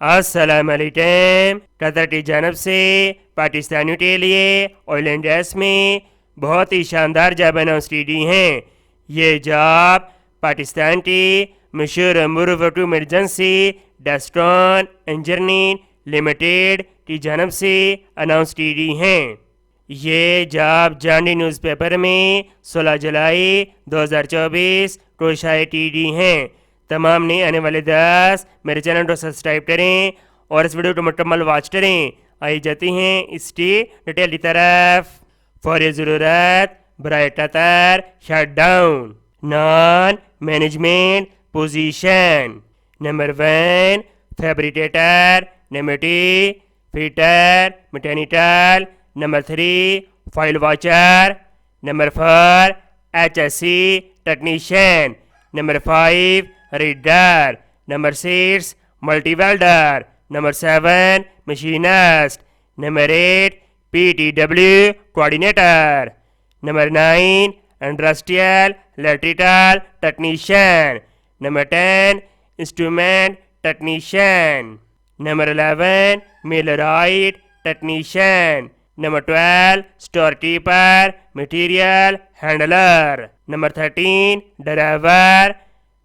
السلام علیکم۔ قطر کی جانب سے پاکستانیوں کے لیے آئل اینڈ گیس میں بہت ہی شاندار جاب اناؤنس کی گئی ہیں۔ یہ جاب پاکستان کی مشہور معروف ایٹمی ایجنسی ڈسٹون انجینئرنگ لمیٹڈ کی جانب سے اناؤنس کی گئی ہیں۔ یہ جاب جانڈی نیوز پیپر میں 16 جولائی 2024 کو شائع کی گئی ہیں۔ تمام نے آنے والے 10 میرے چینل کو سبسکرائب کریں اور اس ویڈیو کو مکمل واچ کریں۔ آئی جاتی ہیں اس کی ڈیٹیل کی طرف۔ فوری ضرورت برائے Qatar shut down non management position. Number 1 fabricator, number 2 fitter mechanical, number 3 fire watcher, number 4 HSC technician, number 5 reader, number 6 multi welder, number 7 machinist, number 8 PTW coordinator, number 9 industrial electrical technician, number 10 instrument technician, number 11 millwright technician, number 12 store keeper material handler, number 13 driver,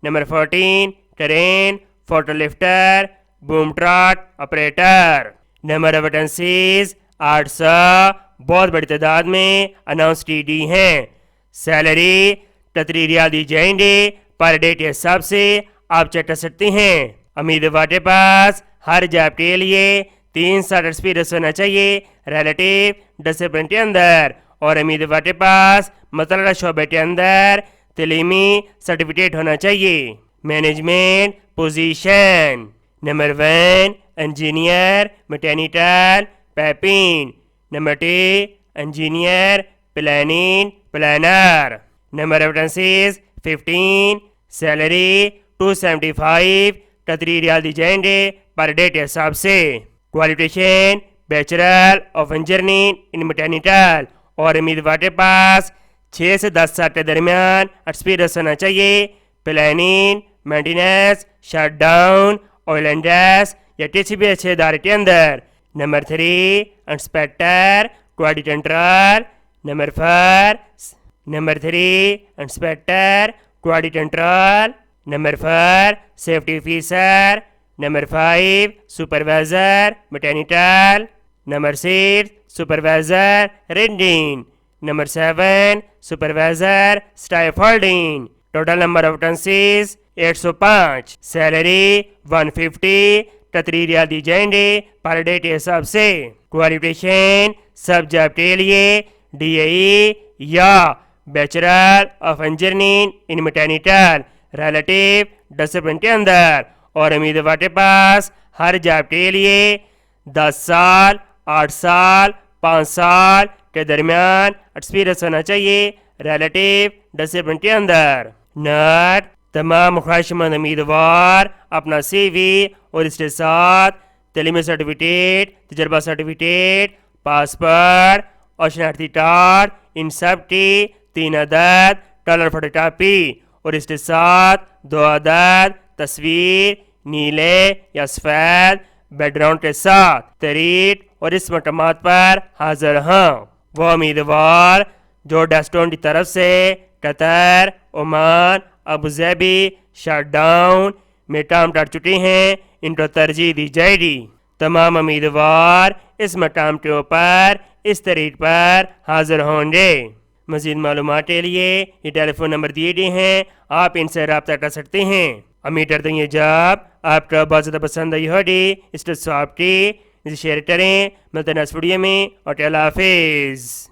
number 14 crane photo lifter boom truck operator. Number of vacancies 800 بہت بڑی تعداد میں announce کی گئی ہیں۔ Salary قطری ریال دی جائیں گے پر ڈے کے حساب سے آپ چیک کر سکتے ہیں۔ امیدوار کے پاس ہر جاب کے لیے 3 سال ایکسپیرینس ہونا چاہیے ریلیٹیو ڈسپلن کے اندر، اور امیدوار کے پاس متعلقہ شعبے کے اندر تعلیمی سرٹیفکیٹ ہونا چاہیے۔ Management position, number 1 engineer mechanical piping, number 2 engineer planning planner, number of vacancies 15، salary 275 قطری ریال دی جائیں گے پر ڈے کے حساب سے۔ Qualification bachelor of engineering in mechanical, اور امیدوار کے پاس 6 سے 10 سال کے درمیان ایکسپیرینس ہونا چاہیے planning maintenance shut down oil and gas یا کسی بھی اچھے ادارے کے اندر۔ Number 3 inspector quality control, number 3 inspector quality control, number 4 safety officer, number 5 supervisor mechanical, number 6 supervisor رینڈنگ، number 7 supervisor scaffolding. Total number of vacancies 105، salary 150 Qatari ریال دی جائیں گے پر ڈے کے حساب سے۔ کوالیفیکیشن سب جاب کے لیے DAE یا bachelor of engineering in mechanical relative discipline کے اندر، اور امیدوار کے پاس ہر جاب کے لیے 10 سال 8 سال 5 سال کے درمیان ایکسپیرینس ہونا چاہیے ریلیٹیو ڈسپلن کے اندر۔ نوٹ: تمام خواہشمند امیدوار اپنا CV اور اس کے ساتھ تعلیمی سرٹیفکیٹ، تجربہ سرٹیفکیٹ، پاسپورٹ اور شناختی کارڈ ان سب کی 3 عدد کلر فوٹو کاپی، اور اس کے ساتھ 2 عدد تصویر نیلے یا سفید بیک گراؤنڈ کے ساتھ تحریر اور اس مقامات پر حاضر ہوں۔ وہ امیدوار جو ڈسٹون کی طرف سے قطر، عمان، ابوظہبی شٹ ڈاؤن میں کام کر چکے ہیں ان کو ترجیح دی جائے گی۔ تمام امیدوار اس مقام کے اوپر اس طریق پر حاضر ہوں گے۔ مزید معلومات کے لیے یہ ٹیلی فون نمبر دیے گئے ہیں، آپ ان سے رابطہ کر سکتے ہیں۔ امید کرتے ہیں یہ جاب آپ کو بہت زیادہ پسند آئی ہوگی۔ اس کو سواب کی اسے شیئر کریں۔ ملتے ہیں نیکسٹ ویڈیو میں، اور اللہ حافظ۔